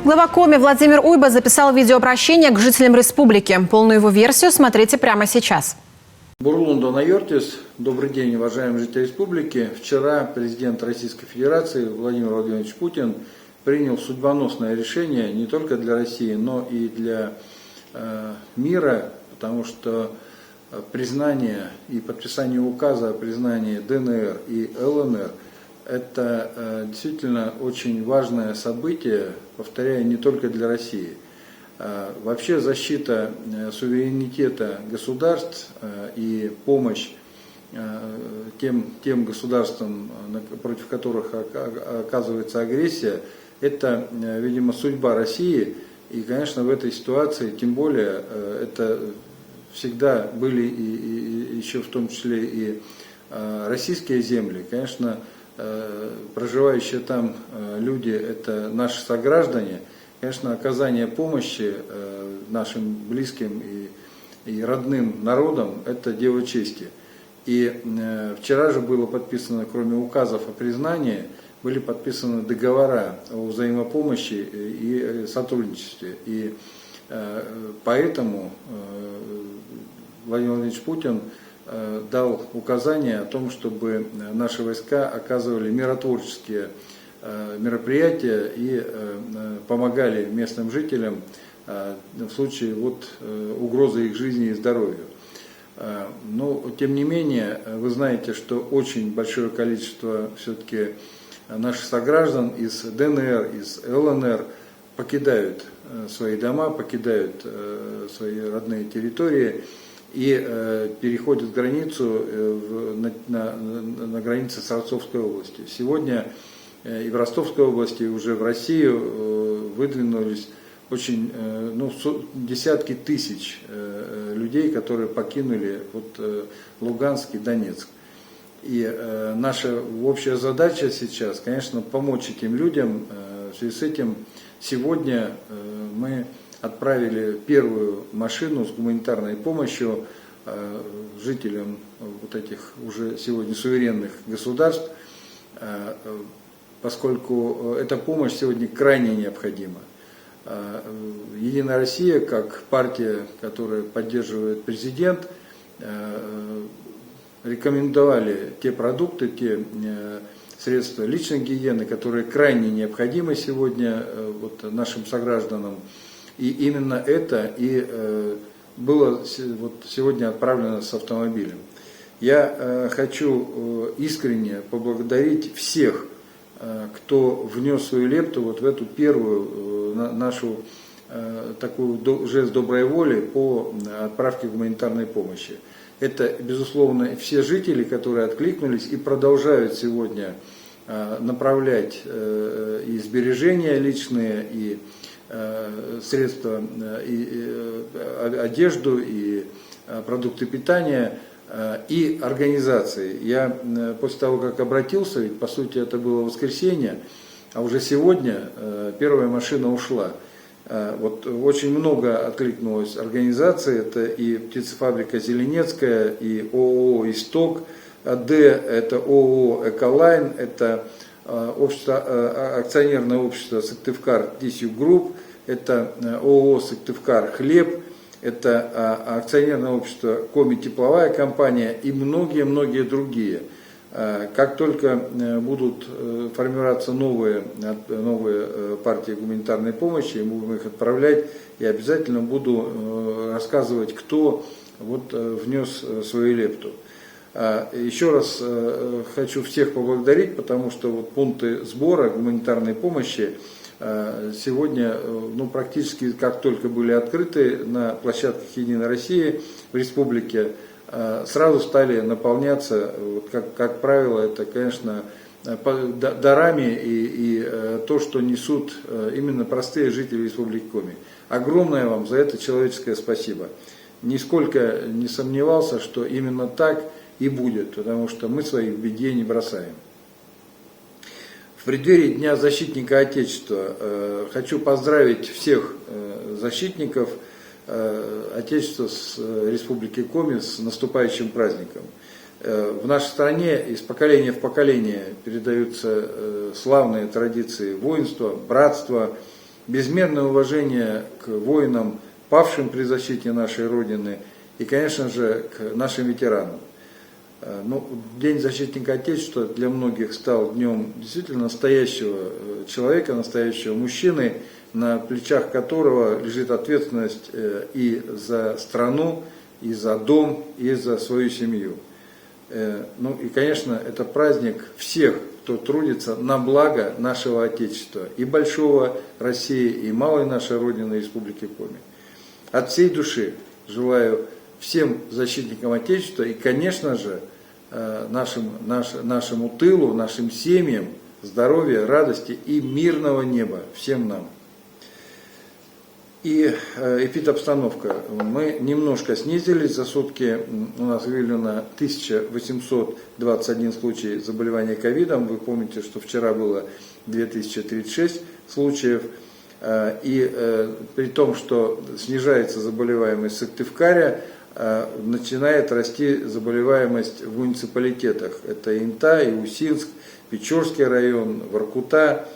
Глава Коми Владимир Уйба записал видеообращение к жителям республики. Полную его версию смотрите прямо сейчас. Бурлунда Найортис. Добрый день, уважаемые жители республики. Вчера президент Российской Федерации Владимир Владимирович Путин принял судьбоносное решение не только для России, но и для мира, потому что признание и подписание указа о признании ДНР и ЛНР – это действительно очень важное событие, повторяю, не только для России. Вообще защита суверенитета государств и помощь тем государствам, против которых оказывается агрессия, это, видимо, судьба России. И, конечно, в этой ситуации, тем более, это всегда были и еще в том числе и российские земли. Конечно, проживающие там люди – это наши сограждане. Конечно, оказание помощи нашим близким и родным народам – это дело чести. И вчера же было подписано, кроме указов о признании, были подписаны договора о взаимопомощи и сотрудничестве. И поэтому Владимир Владимирович Путин дал указание о том, чтобы наши войска оказывали миротворческие мероприятия и помогали местным жителям в случае угрозы их жизни и здоровью. Но, тем не менее, вы знаете, что очень большое количество все-таки наших сограждан из ДНР, из ЛНР покидают свои дома, покидают свои родные территории и переходят границу на границе с Ростовской областью. Сегодня и в Ростовской области, и уже в Россию выдвинулись очень десятки тысяч людей, которые покинули Луганск и Донецк. И наша общая задача сейчас, конечно, помочь этим людям. В связи с этим сегодня мы отправили первую машину с гуманитарной помощью жителям этих уже сегодня суверенных государств, поскольку эта помощь сегодня крайне необходима. Единая Россия, как партия, которая поддерживает президент, рекомендовали те продукты, те средства личной гигиены, которые крайне необходимы сегодня нашим согражданам. И именно это и было сегодня отправлено с автомобилем. Я хочу искренне поблагодарить всех, кто внес свою лепту в эту первую нашу такую жест доброй воли по отправке гуманитарной помощи. Это, безусловно, все жители, которые откликнулись и продолжают сегодня направлять и сбережения личные, и средства, и одежду, и продукты питания, и организации. Я после того, как обратился, ведь по сути это было воскресенье, а уже сегодня первая машина ушла. Очень много откликнулось организаций, это и птицефабрика Зеленецкая, и ООО «Исток», Д – это ООО «Эколайн», это акционерное общество «Сыктывкар Тисью Групп», это ООО «Сыктывкар Хлеб», это акционерное общество «Коми Тепловая компания» и многие-многие другие. Как только будут формироваться новые партии гуманитарной помощи, мы будем их отправлять, и обязательно буду рассказывать, кто внес свою лепту. Еще раз хочу всех поблагодарить, потому что пункты сбора гуманитарной помощи сегодня практически как только были открыты на площадках Единой России в республике, сразу стали наполняться, как правило, это, конечно, дарами и то, что несут именно простые жители Республики Коми. Огромное вам за это человеческое спасибо. Нисколько не сомневался, что именно так и будет, потому что мы своих в беде не бросаем. В преддверии Дня защитника Отечества хочу поздравить всех защитников Отечества с Республики Коми с наступающим праздником. В нашей стране из поколения в поколение передаются славные традиции воинства, братства, безмерное уважение к воинам, павшим при защите нашей Родины, и, конечно же, к нашим ветеранам. Ну, День защитника Отечества для многих стал днем действительно настоящего человека, настоящего мужчины, на плечах которого лежит ответственность и за страну, и за дом, и за свою семью. Ну и, конечно, это праздник всех, кто трудится на благо нашего Отечества, и большого России, и малой нашей Родины, Республики Коми. От всей души желаю всем защитникам Отечества и, конечно же, нашему тылу, нашим семьям здоровья, радости и мирного неба всем нам. И эпидобстановка. Мы немножко снизились. За сутки у нас выявлено 1821 случай заболевания ковидом. Вы помните, что вчера было 2036 случаев. И при том, что снижается заболеваемость Сыктывкаря, начинает расти заболеваемость в муниципалитетах. Это Инта, Иусинск, Печорский район, Воркута.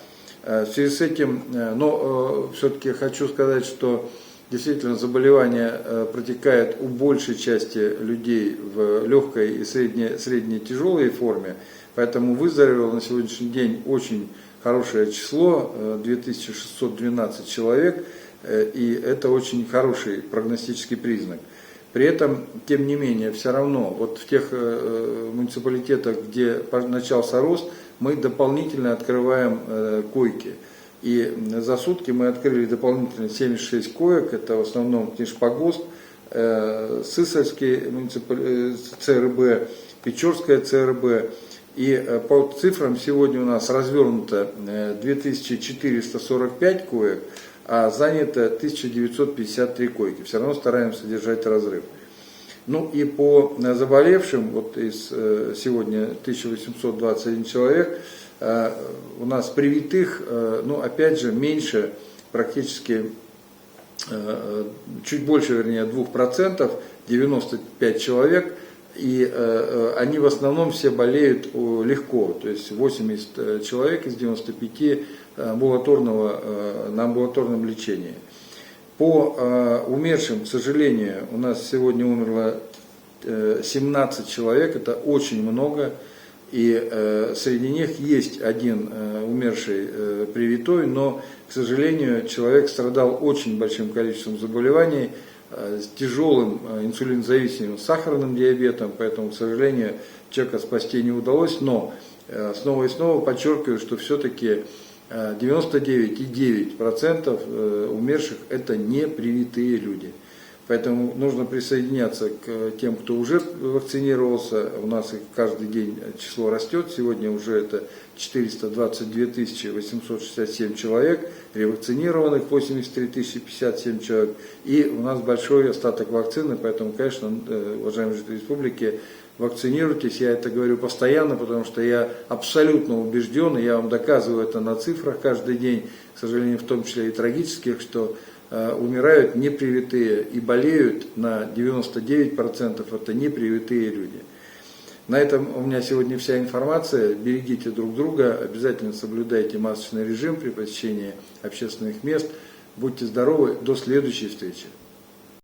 В связи с этим, но все-таки хочу сказать, что действительно заболевание протекает у большей части людей в легкой и средней тяжелой форме, поэтому выздоровело на сегодняшний день очень хорошее число, 2612 человек, и это очень хороший прогностический признак. При этом, тем не менее, все равно, вот в тех муниципалитетах, где начался рост, мы дополнительно открываем койки. И за сутки мы открыли дополнительно 76 коек, это в основном Нижпогост, Сысольский ЦРБ, Печорская ЦРБ. И по цифрам сегодня у нас развернуто 2445 коек, а занято 1953 койки. Все равно стараемся держать разрыв. Ну и по заболевшим, вот из сегодня 1821 человек, у нас привитых, ну опять же, меньше, практически, чуть больше, вернее, 2%, 95 человек, и они в основном все болеют легко, то есть 80 человек из 95 на амбулаторном лечении. По умершим, к сожалению, у нас сегодня умерло 17 человек, это очень много, и среди них есть один умерший привитой, но, к сожалению, человек страдал очень большим количеством заболеваний, с тяжелым инсулинозависимым сахарным диабетом, поэтому, к сожалению, человека спасти не удалось, но снова и снова подчеркиваю, что все-таки 99,9% умерших это не привитые люди. Поэтому нужно присоединяться к тем, кто уже вакцинировался. У нас каждый день число растет. Сегодня уже это 422 867 человек, ревакцинированных 83 057 человек. И у нас большой остаток вакцины, поэтому, конечно, уважаемые жители республики, вакцинируйтесь, я это говорю постоянно, потому что я абсолютно убежден, и я вам доказываю это на цифрах каждый день, к сожалению, в том числе и трагических, что умирают непривитые и болеют на 99%, это непривитые люди. На этом у меня сегодня вся информация. Берегите друг друга, обязательно соблюдайте масочный режим при посещении общественных мест. Будьте здоровы, до следующей встречи.